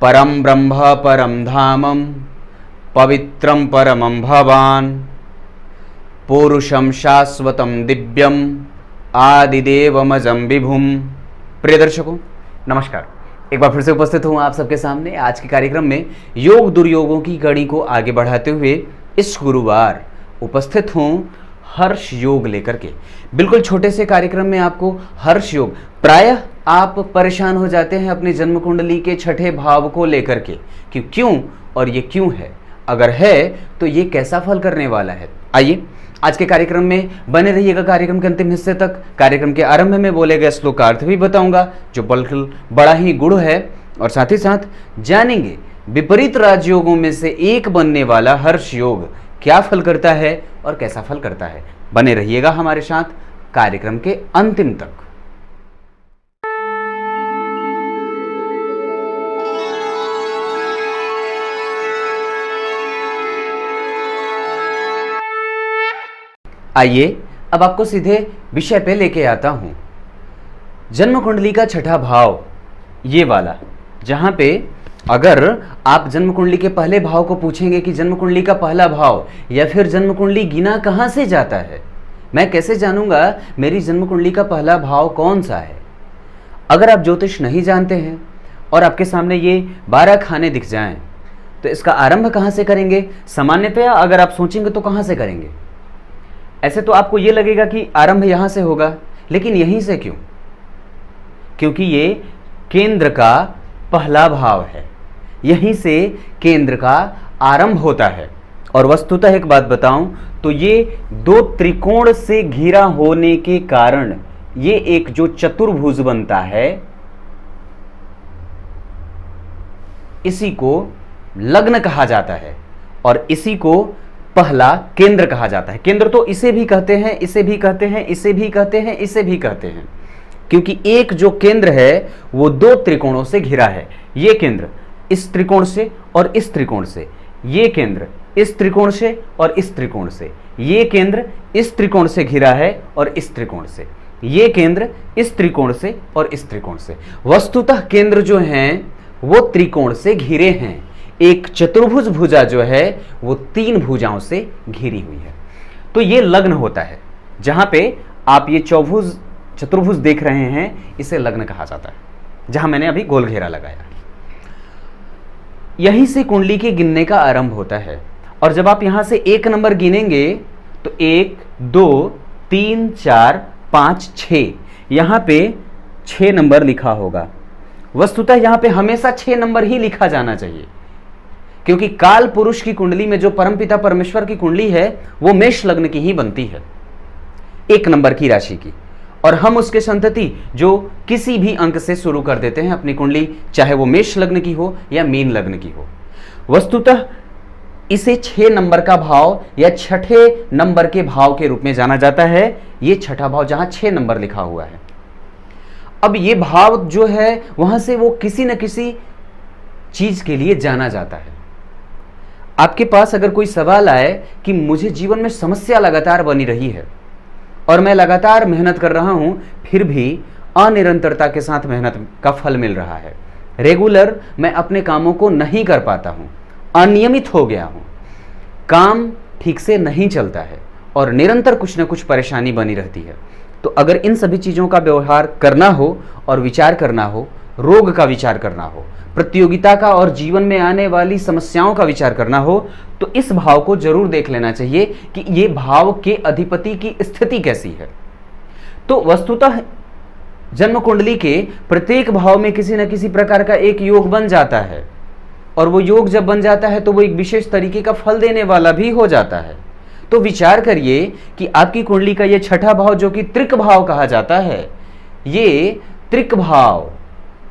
परम ब्रह्म परम धामम पवित्रम परमं भवान पुरुषम शाश्वतम दिव्यम आदिदेवमजं विभुम। प्रिय दर्शकों नमस्कार, एक बार फिर से उपस्थित हूँ आप सबके सामने आज के कार्यक्रम में योग दुर्योगों की कड़ी को आगे बढ़ाते हुए इस गुरुवार उपस्थित हूँ हर्ष योग लेकर के। बिल्कुल छोटे से कार्यक्रम में आपको हर्ष योग, प्रायः आप परेशान हो जाते हैं अपनी जन्म कुंडली के छठे भाव को लेकर के कि क्यों और ये क्यों है, अगर है तो ये कैसा फल करने वाला है। आइए आज के कार्यक्रम में बने रहिएगा कार्यक्रम के अंतिम हिस्से तक। कार्यक्रम के आरंभ में बोले गए श्लोकार्थ भी बताऊंगा जो बिल्कुल बड़ा ही गुण है, और साथ ही साथ जानेंगे विपरीत राजयोगों में से एक बनने वाला हर्ष योग क्या फल करता है और कैसा फल करता है। बने रहिएगा हमारे साथ कार्यक्रम के अंतिम तक। आइए अब आपको सीधे विषय पे लेके आता हूं। जन्म कुंडली का छठा भाव, ये वाला, जहां पे अगर आप जन्म कुंडली के पहले भाव को पूछेंगे कि जन्म कुंडली का पहला भाव या फिर जन्म कुंडली गिना कहां से जाता है, मैं कैसे जानूंगा मेरी जन्म कुंडली का पहला भाव कौन सा है। अगर आप ज्योतिष नहीं जानते हैं और आपके सामने ये 12 खाने दिख जाएं तो इसका आरंभ कहां से करेंगे। सामान्यतया अगर आप सोचेंगे तो कहां से करेंगे। ऐसे तो आपको ये लगेगा कि आरंभ यहां से होगा, लेकिन यहीं से क्यों? क्योंकि ये केंद्र का पहला भाव है, यहीं से केंद्र का आरंभ होता है। और वस्तुतः एक बात बताऊं तो ये दो त्रिकोण से घिरा होने के कारण ये एक जो चतुर्भुज बनता है, इसी को लग्न कहा जाता है और इसी को पहला केंद्र कहा जाता है। केंद्र तो इसे भी कहते हैं, इसे भी कहते हैं, इसे भी कहते हैं, इसे भी कहते हैं, क्योंकि एक जो केंद्र है वो दो त्रिकोणों से घिरा है। ये केंद्र इस त्रिकोण से और इस त्रिकोण से, ये केंद्र इस त्रिकोण से और इस त्रिकोण से, ये केंद्र इस त्रिकोण से घिरा है और इस त्रिकोण से, ये केंद्र इस त्रिकोण से और इस त्रिकोण से। वस्तुतः केंद्र जो हैं वो त्रिकोण से घिरे हैं। एक चतुर्भुज भुजा जो है वो 3 भुजाओं से घिरी हुई है। तो ये लग्न होता है। जहां पे आप ये चतुर्भुज देख रहे हैं इसे लग्न कहा जाता है, जहां मैंने अभी गोल घेरा लगाया। यहीं से कुंडली के गिनने का आरंभ होता है। और जब आप यहां से 1 नंबर गिनेंगे तो 1 2 3 4 5 6, यहां पे 6 नंबर लिखा होगा। वस्तुतः यहां पे हमेशा 6 नंबर ही लिखा जाना चाहिए, क्योंकि काल पुरुष की कुंडली में जो परमपिता परमेश्वर की कुंडली है वो मेष लग्न की ही बनती है, 1 नंबर की राशि की। और हम उसके संतति जो किसी भी अंक से शुरू कर देते हैं अपनी कुंडली, चाहे वो मेष लग्न की हो या मीन लग्न की हो। वस्तुतः इसे 6 नंबर का भाव या छठे नंबर के भाव के रूप में जाना जाता है। ये छठा भाव जहां 6 नंबर लिखा हुआ है। अब ये भाव जो है वहां से वो किसी न किसी चीज के लिए जाना जाता है। आपके पास अगर कोई सवाल आए कि मुझे जीवन में समस्या लगातार बनी रही है और मैं लगातार मेहनत कर रहा हूं, फिर भी अनिरंतरता के साथ मेहनत का फल मिल रहा है, रेगुलर मैं अपने कामों को नहीं कर पाता हूं, अनियमित हो गया हूं, काम ठीक से नहीं चलता है और निरंतर कुछ न कुछ परेशानी बनी रहती है, तो अगर इन सभी चीज़ों का व्यवहार करना हो और विचार करना हो, रोग का विचार करना हो, प्रतियोगिता का और जीवन में आने वाली समस्याओं का विचार करना हो, तो इस भाव को जरूर देख लेना चाहिए कि ये भाव के अधिपति की स्थिति कैसी है। तो वस्तुतः जन्म कुंडली के प्रत्येक भाव में किसी न किसी प्रकार का एक योग बन जाता है, और वो योग जब बन जाता है तो वो एक विशेष तरीके का फल देने वाला भी हो जाता है। तो विचार करिए कि आपकी कुंडली का ये छठा भाव जो कि त्रिक भाव कहा जाता है, ये त्रिक भाव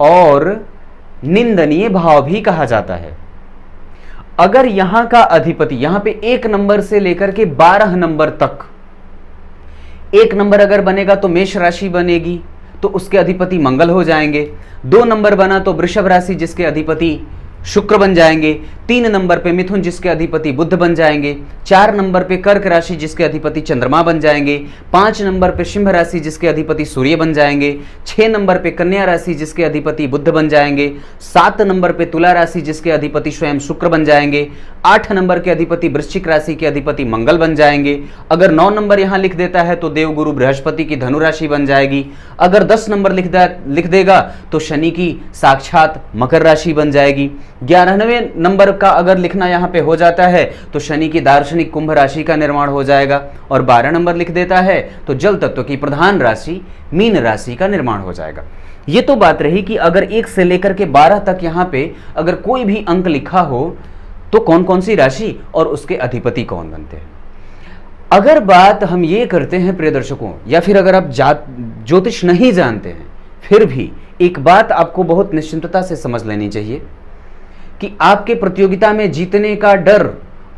और निंदनीय भाव भी कहा जाता है। अगर यहां का अधिपति, यहां पे 1 नंबर से लेकर के 12 नंबर तक, 1 नंबर अगर बनेगा तो मेष राशि बनेगी, तो उसके अधिपति मंगल हो जाएंगे। 2 नंबर बना तो वृषभ राशि जिसके अधिपति शुक्र बन जाएंगे। 3 नंबर पे मिथुन जिसके अधिपति बुध बन जाएंगे। 4 नंबर पे कर्क राशि जिसके अधिपति चंद्रमा बन जाएंगे। 5 नंबर पे सिंह राशि जिसके अधिपति सूर्य बन जाएंगे। 6 नंबर पे कन्या राशि जिसके अधिपति बुध बन जाएंगे। 7 नंबर पे तुला राशि जिसके अधिपति स्वयं शुक्र बन जाएंगे। 8 नंबर के अधिपति वृश्चिक राशि के अधिपति मंगल बन जाएंगे। अगर 9 नंबर यहां लिख देता है तो देवगुरु बृहस्पति की धनु राशि बन जाएगी। अगर 10 नंबर लिख देगा तो शनि की साक्षात मकर राशि बन जाएगी। 11वें नंबर का अगर लिखना यहां पे हो जाता है तो शनि की दार्शनिक कुंभ राशि का निर्माण हो जाएगा। और 12 नंबर लिख देता है तो जल तत्व की प्रधान राशि मीन राशि का निर्माण हो जाएगा। ये तो बात रही कि अगर 1 से लेकर के 12 तक यहां पे अगर कोई भी अंक लिखा हो तो कौन कौन सी राशि और उसके अधिपति कौन बनते हैं। अगर बात हम ये करते हैं प्रिय दर्शकों, या फिर अगर आप ज्योतिष नहीं जानते हैं, फिर भी एक बात आपको बहुत निश्चिंतता से समझ लेनी चाहिए कि आपके प्रतियोगिता में जीतने का डर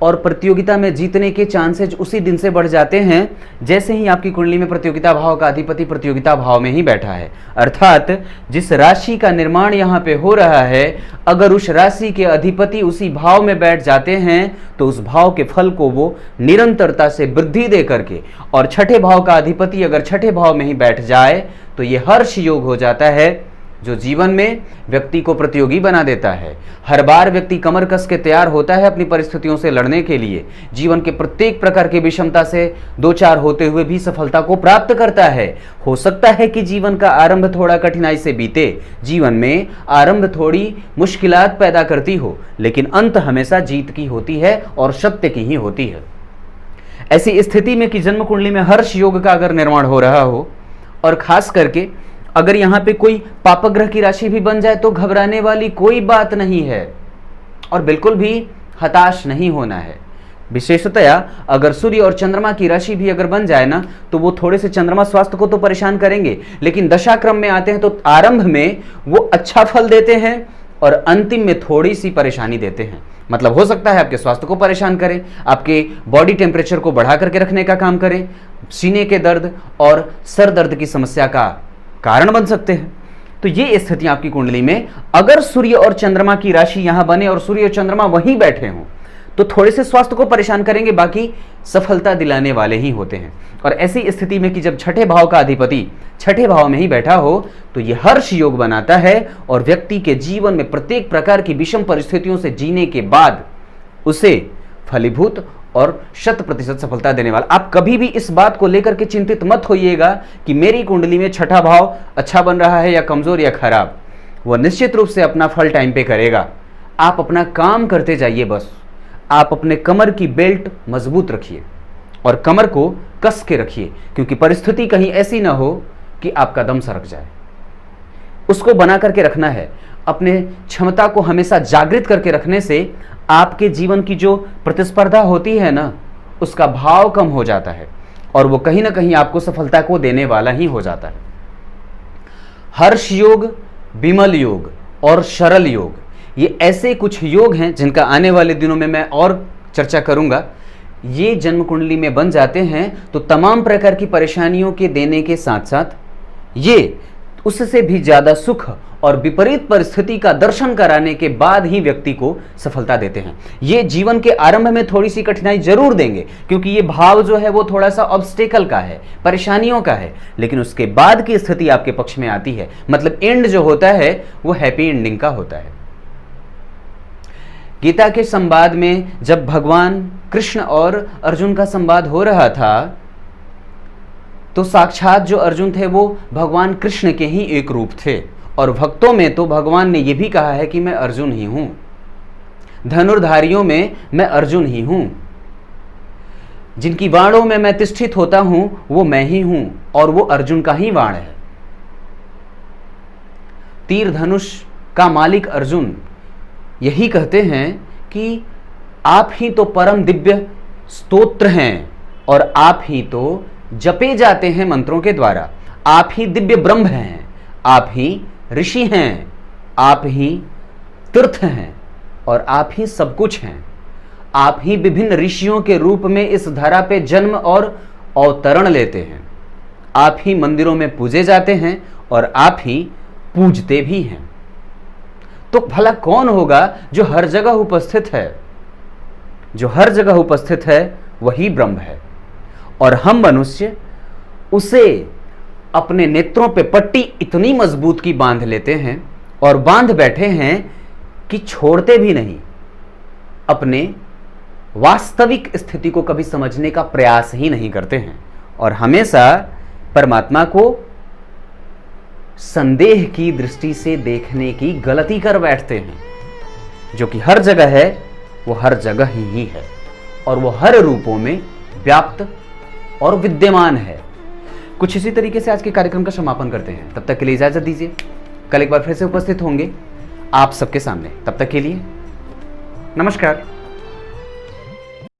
और प्रतियोगिता में जीतने के चांसेज उसी दिन से बढ़ जाते हैं जैसे ही आपकी कुंडली में प्रतियोगिता भाव का अधिपति प्रतियोगिता भाव में ही बैठा है। अर्थात जिस राशि का निर्माण यहाँ पे हो रहा है, अगर उस राशि के अधिपति उसी भाव में बैठ जाते हैं तो उस भाव के फल को वो निरंतरता से वृद्धि दे करके, और छठे भाव का अधिपति अगर छठे भाव में ही बैठ जाए तो ये हर्ष योग हो जाता है जो जीवन में व्यक्ति को प्रतियोगी बना देता है। हर बार व्यक्ति कमर कस के तैयार होता है अपनी परिस्थितियों से लड़ने के लिए, जीवन के प्रत्येक प्रकार की विषमता से दो चार होते हुए भी सफलता को प्राप्त करता है। हो सकता है कि जीवन का आरंभ थोड़ा कठिनाई से बीते, जीवन में आरंभ थोड़ी मुश्किलात पैदा करती हो, लेकिन अंत हमेशा जीत की होती है और सत्य की ही होती है। ऐसी स्थिति में कि जन्म कुंडली में हर्ष योग का अगर निर्माण हो रहा हो, और खास करके अगर यहां पे कोई पापग्रह की राशि भी बन जाए तो घबराने वाली कोई बात नहीं है और बिल्कुल भी हताश नहीं होना है। विशेषतया अगर सूर्य और चंद्रमा की राशि भी अगर बन जाए ना, तो वो थोड़े से चंद्रमा स्वास्थ्य को तो परेशान करेंगे, लेकिन दशाक्रम में आते हैं तो आरंभ में वो अच्छा फल देते हैं और अंतिम में थोड़ी सी परेशानी देते हैं। मतलब हो सकता है आपके स्वास्थ्य को परेशान करें, आपके बॉडी टेम्परेचर को बढ़ा करके रखने का काम करें, सीने के दर्द और सर दर्द की समस्या का कारण बन सकते हैं। तो ये स्थितियां आपकी कुंडली में अगर सूर्य और चंद्रमा की राशि यहां बने और सूर्य और चंद्रमा वहीं बैठे हों तो थोड़े से स्वास्थ्य को परेशान करेंगे, बाकी सफलता दिलाने वाले ही होते हैं। और ऐसी स्थिति में कि जब छठे भाव का अधिपति छठे भाव में ही बैठा हो तो यह हर्ष योग बनाता है और व्यक्ति के जीवन में प्रत्येक प्रकार की विषम परिस्थितियों से जीने के बाद उसे फलीभूत और 100% सफलता देने वाला। आप कभी भी इस बात को लेकर के चिंतित मत होइएगा कि मेरी कुंडली में छठा भाव अच्छा बन रहा है या कमजोर या खराब। वह निश्चित रूप से अपना फल टाइम पे करेगा। आप अपना काम करते जाइए, बस आप अपने कमर की बेल्ट मजबूत रखिए और कमर को कस के रखिए, क्योंकि परिस्थिति कहीं ऐसी ना हो कि आपका दम सरक जाए। उसको बना करके रखना है। अपने क्षमता को हमेशा जागृत करके रखने से आपके जीवन की जो प्रतिस्पर्धा होती है ना, उसका भाव कम हो जाता है और वो कहीं ना कहीं आपको सफलता को देने वाला ही हो जाता है। हर्ष योग, विमल योग और सरल योग, ये ऐसे कुछ योग हैं जिनका आने वाले दिनों में मैं और चर्चा करूंगा। ये जन्म कुंडली में बन जाते हैं तो तमाम प्रकार की परेशानियों के देने के साथ साथ ये उससे भी ज्यादा सुख और विपरीत परिस्थिति का दर्शन कराने के बाद ही व्यक्ति को सफलता देते हैं। ये जीवन के आरंभ में थोड़ी सी कठिनाई जरूर देंगे, क्योंकि ये भाव जो है वो थोड़ा सा ऑब्स्टेकल का है, परेशानियों का है, लेकिन उसके बाद की स्थिति आपके पक्ष में आती है। मतलब एंड जो होता है वो हैप्पी एंडिंग का होता है। गीता के संवाद में जब भगवान कृष्ण और अर्जुन का संवाद हो रहा था तो साक्षात जो अर्जुन थे वो भगवान कृष्ण के ही एक रूप थे, और भक्तों में तो भगवान ने यह भी कहा है कि मैं अर्जुन ही हूं, धनुर्धारियों में मैं अर्जुन ही हूं, जिनकी वाणों में मैं तिष्ठित होता हूं वो मैं ही हूं और वो अर्जुन का ही वाण है। तीर धनुष का मालिक अर्जुन यही कहते हैं कि आप ही तो परम दिव्य स्तोत्र हैं और आप ही तो जपे जाते हैं मंत्रों के द्वारा, आप ही दिव्य ब्रह्म हैं, आप ही ऋषि हैं, आप ही तीर्थ हैं और आप ही सब कुछ हैं। आप ही विभिन्न ऋषियों के रूप में इस धरा पे जन्म और अवतरण लेते हैं। आप ही मंदिरों में पूजे जाते हैं और आप ही पूजते भी हैं। तो भला कौन होगा जो हर जगह उपस्थित है? जो हर जगह उपस्थित है वही ब्रह्म है, और हम मनुष्य उसे अपने नेत्रों पे पट्टी इतनी मजबूत की बांध लेते हैं और बांध बैठे हैं कि छोड़ते भी नहीं, अपने वास्तविक स्थिति को कभी समझने का प्रयास ही नहीं करते हैं, और हमेशा परमात्मा को संदेह की दृष्टि से देखने की गलती कर बैठते हैं। जो कि हर जगह है वो हर जगह ही है, और वो हर रूपों में व्याप्त और विद्यमान है। कुछ इसी तरीके से आज के कार्यक्रम का समापन करते हैं। तब तक के लिए इजाजत दीजिए, कल एक बार फिर से उपस्थित होंगे आप सबके सामने। तब तक के लिए नमस्कार।